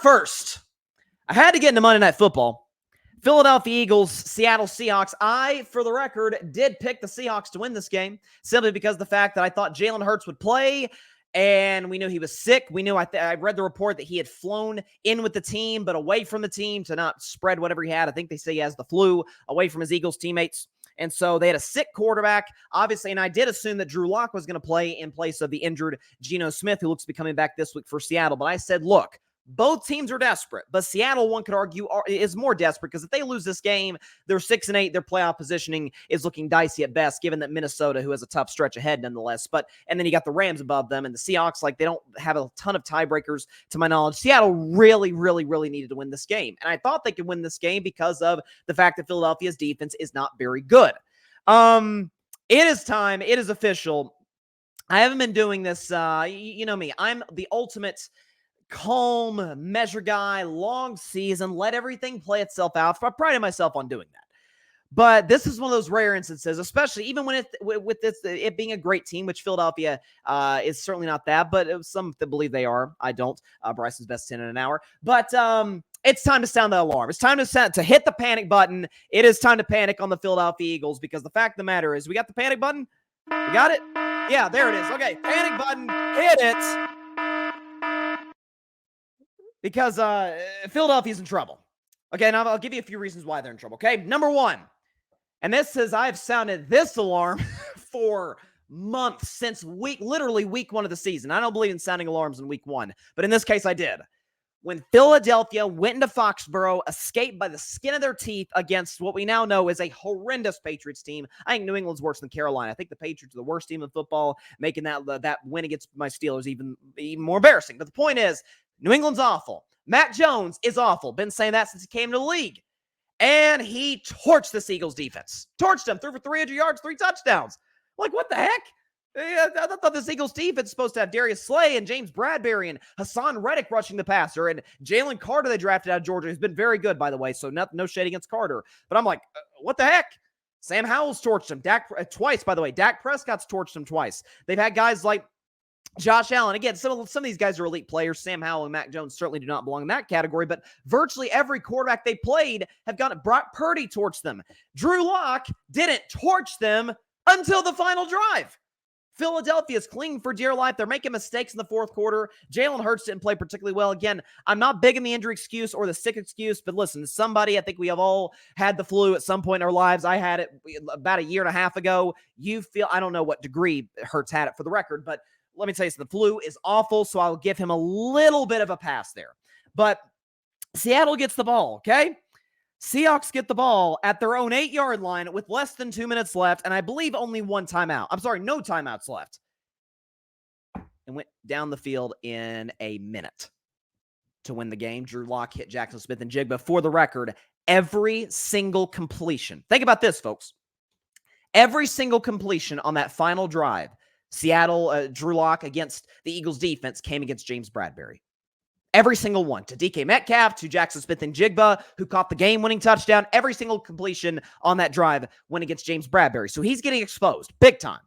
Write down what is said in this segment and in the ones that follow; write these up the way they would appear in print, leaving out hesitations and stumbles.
first, I had to get into Monday Night Football. Philadelphia Eagles, Seattle Seahawks. I, for the record, did pick the Seahawks to win this game simply because of the fact that I thought Jalen Hurts would play, and we knew he was sick. We knew I read the report that he had flown in with the team, but away from the team to not spread whatever he had. I think they say he has the flu, away from his Eagles teammates. And so they had a sick quarterback, obviously, and I did assume that Drew Lock was going to play in place of the injured Geno Smith, who looks to be coming back this week for Seattle. But I said, look, both teams are desperate, but Seattle, one could argue, is more desperate because if they lose this game, they're 6-8. Their playoff positioning is looking dicey at best, given that Minnesota, who has a tough stretch ahead nonetheless. And then you got the Rams above them, and the Seahawks, they don't have a ton of tiebreakers to my knowledge. Seattle really, really, really needed to win this game, and I thought they could win this game because of the fact that Philadelphia's defense is not very good. It is time. It is official. I haven't been doing this. You know me. I'm the ultimate calm, measure guy, long season, let everything play itself out. I prided myself on doing that. But this is one of those rare instances, especially even when it being a great team, which Philadelphia is certainly not that, but some that believe they are. I don't. Bryson's best 10 in an hour. But it's time to sound the alarm. It's time to hit the panic button. It is time to panic on the Philadelphia Eagles because the fact of the matter is, we got the panic button? We got it? Yeah, there it is. Okay, panic button. Hit it. Because Philadelphia's in trouble. Okay, now I'll give you a few reasons why they're in trouble. Okay, number one, and this is, I've sounded this alarm for months, since literally week one of the season. I don't believe in sounding alarms in week one, but in this case I did. When Philadelphia went into Foxborough, escaped by the skin of their teeth against what we now know is a horrendous Patriots team. I think New England's worse than Carolina. I think the Patriots are the worst team in football, making that win against my Steelers even more embarrassing. But the point is, New England's awful. Matt Jones is awful. Been saying that since he came to the league. And he torched this Eagles defense. Torched them. Threw for 300 yards, 3 touchdowns. Like, what the heck? I thought this Eagles defense is supposed to have Darius Slay and James Bradbury and Hassan Reddick rushing the passer, and Jalen Carter they drafted out of Georgia, who's been very good, by the way, so no shade against Carter. But I'm like, what the heck? Sam Howell's torched him. Twice, by the way. Dak Prescott's torched him twice. They've had guys like Josh Allen. Again, some of these guys are elite players. Sam Howell and Mac Jones certainly do not belong in that category, but virtually every quarterback they played have got it. Brock Purdy torched them. Drew Lock didn't torch them until the final drive. Philadelphia's clinging for dear life. They're making mistakes in the fourth quarter. Jalen Hurts didn't play particularly well. Again, I'm not big in the injury excuse or the sick excuse, but listen, I think we have all had the flu at some point in our lives. I had it about a year and a half ago. I don't know what degree Hurts had it for the record, but let me tell you, the flu is awful, so I'll give him a little bit of a pass there. But Seattle gets the ball, okay? Seahawks get the ball at their own 8-yard line with less than 2 minutes left, and I believe only one timeout. I'm sorry, no timeouts left. And went down the field in a minute to win the game. Drew Lock hit Jackson Smith and Jigba. For the record, every single completion. Think about this, folks. Every single completion on that final drive, Seattle, Drew Lock against the Eagles defense came against James Bradbury. Every single one. To DK Metcalf, to Jackson Smith and Jigba, who caught the game-winning touchdown. Every single completion on that drive went against James Bradbury. So he's getting exposed big time.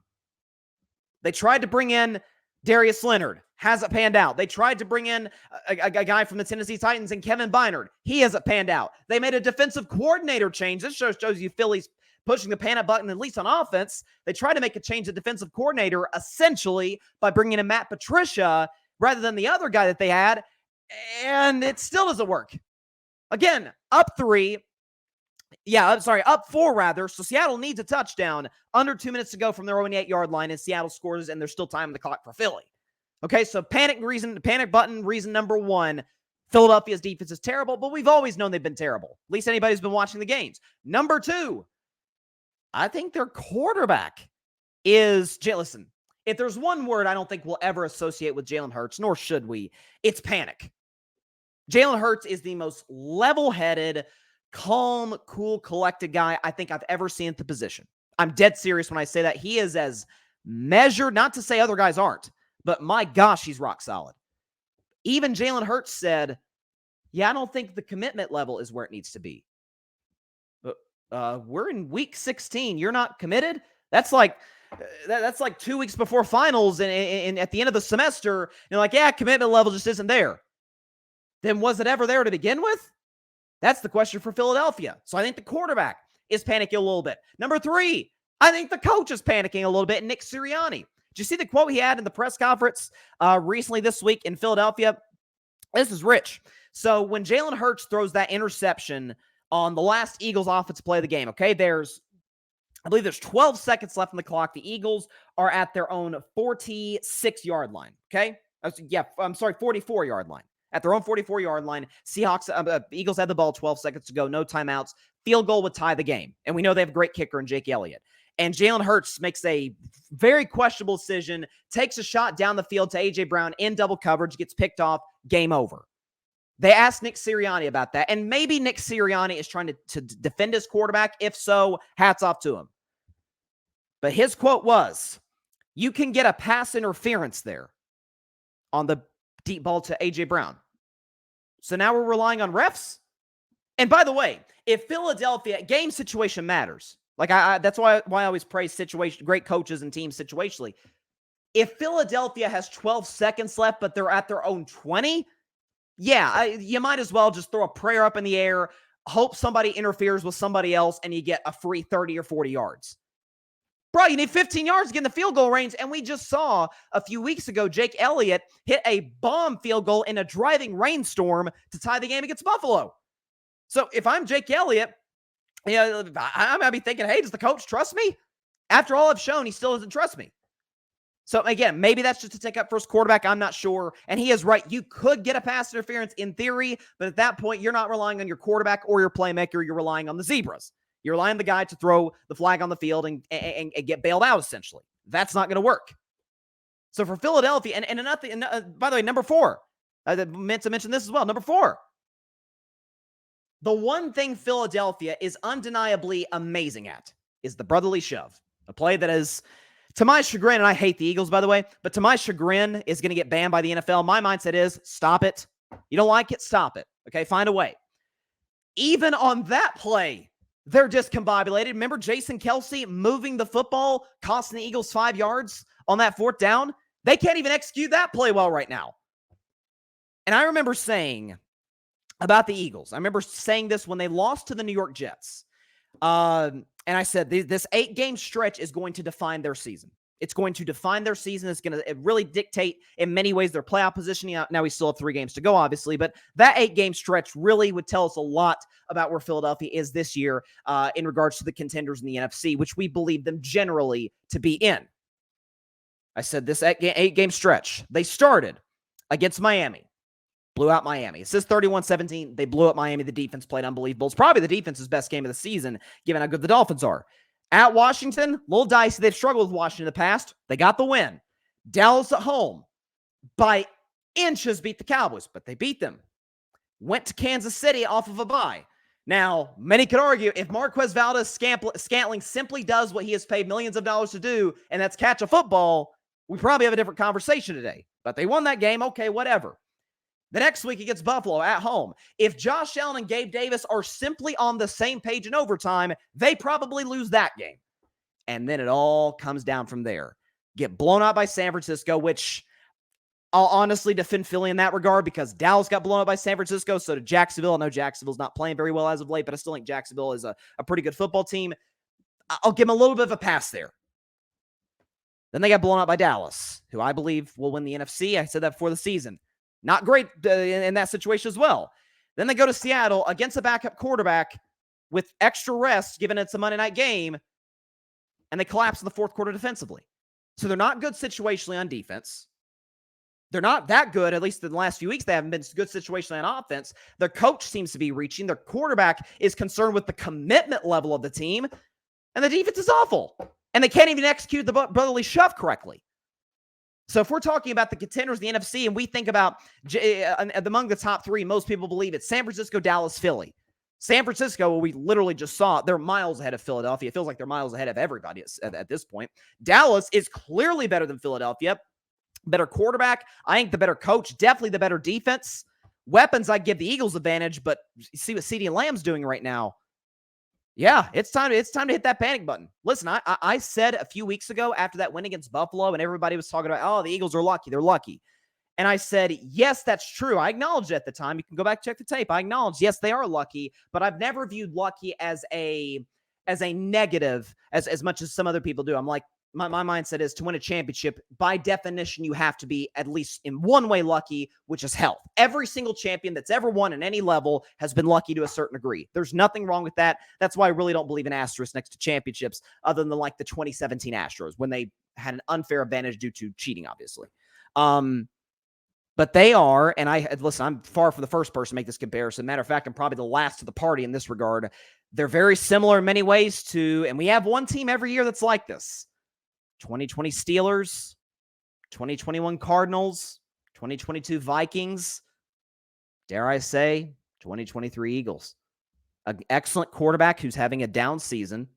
They tried to bring in Darius Leonard. Hasn't panned out. They tried to bring in a guy from the Tennessee Titans and Kevin Bynard. He hasn't panned out. They made a defensive coordinator change. This shows you Philly's pushing the panic button, at least on offense. They tried to make a change at defensive coordinator, essentially, by bringing in Matt Patricia rather than the other guy that they had. And it still doesn't work. Again, up 4 rather. So Seattle needs a touchdown. Under 2 minutes to go from their own 8-yard line, and Seattle scores, and there's still time on the clock for Philly. Okay, so panic button reason number one. Philadelphia's defense is terrible, but we've always known they've been terrible. At least anybody who's been watching the games. Number two, I think their quarterback is, listen, if there's one word I don't think we'll ever associate with Jalen Hurts, nor should we, it's panic. Jalen Hurts is the most level-headed, calm, cool, collected guy I think I've ever seen at the position. I'm dead serious when I say that. He is as measured, not to say other guys aren't, but my gosh, he's rock solid. Even Jalen Hurts said, yeah, I don't think the commitment level is where it needs to be. We're in week 16. You're not committed? That's like 2 weeks before finals and at the end of the semester. You're like, yeah, commitment level just isn't there. then was it ever there to begin with? That's the question for Philadelphia. So I think the quarterback is panicking a little bit. Number 3, I think the coach is panicking a little bit, Nick Sirianni. Did you see the quote he had in the press conference recently this week in Philadelphia? This is rich. So when Jalen Hurts throws that interception on the last Eagles offensive play of the game, okay, I believe there's 12 seconds left on the clock. The Eagles are at their own 46-yard line, okay? 44-yard line. At their own 44-yard line, Eagles had the ball, 12 seconds to go, no timeouts. Field goal would tie the game. And we know they have a great kicker in Jake Elliott. And Jalen Hurts makes a very questionable decision, takes a shot down the field to A.J. Brown in double coverage, gets picked off, game over. They asked Nick Sirianni about that, and maybe Nick Sirianni is trying to defend his quarterback. If so, hats off to him. But his quote was, you can get a pass interference there on the deep ball to A.J. Brown. So now we're relying on refs? And by the way, if Philadelphia, game situation matters. Like that's why I always praise great coaches and teams situationally. If Philadelphia has 12 seconds left, but they're at their own 20, you might as well just throw a prayer up in the air, hope somebody interferes with somebody else, and you get a free 30 or 40 yards. Bro, you need 15 yards to get in the field goal range, and we just saw a few weeks ago Jake Elliott hit a bomb field goal in a driving rainstorm to tie the game against Buffalo. So if I'm Jake Elliott, I might be thinking, hey, does the coach trust me? After all I've shown, he still doesn't trust me. So again, maybe that's just to take up first quarterback. I'm not sure. And he is right. You could get a pass interference in theory, but at that point, you're not relying on your quarterback or your playmaker. You're relying on the Zebras. You're relying on the guy to throw the flag on the field and get bailed out, essentially. That's not going to work. So for Philadelphia, by the way, number 4, I meant to mention this as well. Number 4, the one thing Philadelphia is undeniably amazing at is the brotherly shove. A play that is, to my chagrin, and I hate the Eagles, by the way, but to my chagrin is going to get banned by the NFL. My mindset is, stop it. You don't like it? Stop it. Okay, find a way. Even on that play, they're discombobulated. Remember Jason Kelce moving the football, costing the Eagles 5 yards on that 4th down? They can't even execute that play well right now. And I remember saying about the Eagles, I remember saying this when they lost to the New York Jets. And I said, this 8-game stretch is going to define their season. It's going to define their season. It's going to really dictate, in many ways, their playoff positioning. Now we still have 3 games to go, obviously, but that 8-game stretch really would tell us a lot about where Philadelphia is this year in regards to the contenders in the NFC, which we believe them generally to be in. I said this 8-game stretch, they started against Miami. Blew out Miami. It says 31-17. They blew up Miami. The defense played unbelievable. It's probably the defense's best game of the season, given how good the Dolphins are. At Washington, a little dicey. They've struggled with Washington in the past. They got the win. Dallas at home, by inches, beat the Cowboys, but they beat them. Went to Kansas City off of a bye. Now, many could argue if Marquez Valdes-Scantling simply does what he has paid millions of dollars to do, and that's catch a football, we probably have a different conversation today. But they won that game. Okay, whatever. The next week against Buffalo at home. If Josh Allen and Gabe Davis are simply on the same page in overtime, they probably lose that game. And then it all comes down from there. Get blown out by San Francisco, which I'll honestly defend Philly in that regard because Dallas got blown out by San Francisco. So did Jacksonville. I know Jacksonville's not playing very well as of late, but I still think Jacksonville is a pretty good football team. I'll give them a little bit of a pass there. Then they got blown out by Dallas, who I believe will win the NFC. I said that before the season. Not great in that situation as well. Then they go to Seattle against a backup quarterback with extra rest, given it's a Monday night game, and they collapse in the 4th quarter defensively. So they're not good situationally on defense. They're not that good, at least in the last few weeks. They haven't been good situationally on offense. Their coach seems to be reaching. Their quarterback is concerned with the commitment level of the team, and the defense is awful. And they can't even execute the brotherly shove correctly. So if we're talking about the contenders in the NFC and we think about among the top 3, most people believe it's San Francisco, Dallas, Philly. San Francisco, we literally just saw, they're miles ahead of Philadelphia. It feels like they're miles ahead of everybody at this point. Dallas is clearly better than Philadelphia. Better quarterback. I think the better coach. Definitely the better defense. Weapons, I give the Eagles advantage, but see what CeeDee Lamb's doing right now. Yeah, it's time to hit that panic button. Listen, I said a few weeks ago after that win against Buffalo and everybody was talking about, oh, the Eagles are lucky. They're lucky. And I said, yes, that's true. I acknowledged it at the time. You can go back, check the tape. I acknowledge, yes, they are lucky, but I've never viewed lucky as a negative as much as some other people do. I'm like, my mindset is to win a championship, by definition, you have to be at least in one way lucky, which is health. Every single champion that's ever won at any level has been lucky to a certain degree. There's nothing wrong with that. That's why I really don't believe in asterisks next to championships, other than like the 2017 Astros, when they had an unfair advantage due to cheating, obviously. But they are, and listen, I'm far from the first person to make this comparison. Matter of fact, I'm probably the last to the party in this regard. They're very similar in many ways to, and we have one team every year that's like this. 2020 Steelers, 2021 Cardinals, 2022 Vikings, dare I say, 2023 Eagles. An excellent quarterback who's having a down season,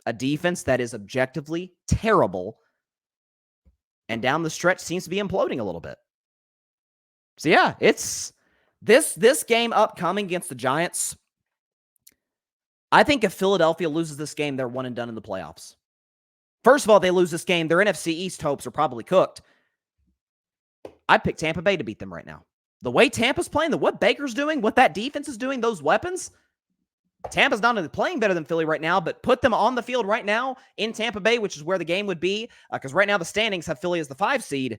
a defense that is objectively terrible, and down the stretch seems to be imploding a little bit. So yeah, it's this game upcoming against the Giants. I think if Philadelphia loses this game, they're one and done in the playoffs. First of all, they lose this game, their NFC East hopes are probably cooked. I pick Tampa Bay to beat them right now. The way Tampa's playing, what Baker's doing, what that defense is doing, those weapons, Tampa's not only playing better than Philly right now, but put them on the field right now in Tampa Bay, which is where the game would be, because right now the standings have Philly as the 5 seed.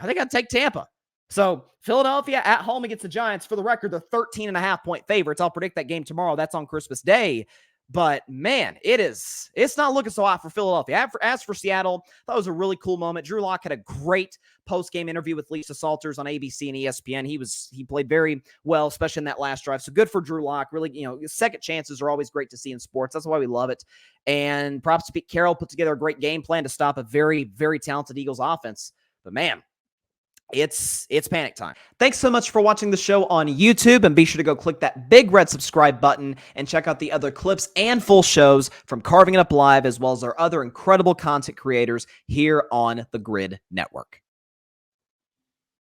I think I'd take Tampa. So Philadelphia at home against the Giants. For the record, they're 13.5-point favorites. I'll predict that game tomorrow. That's on Christmas Day. But man, it's not looking so hot for Philadelphia. As for Seattle, that was a really cool moment. Drew Lock had a great post-game interview with Lisa Salters on ABC and ESPN. He played very well, especially in that last drive. So good for Drew Lock. Really, second chances are always great to see in sports. That's why we love it. And props to Pete Carroll, put together a great game plan to stop a very, very talented Eagles offense. But man, it's panic time. Thanks so much for watching the show on YouTube, and be sure to go click that big red subscribe button and check out the other clips and full shows from Carving It Up Live, as well as our other incredible content creators here on the Grid Network.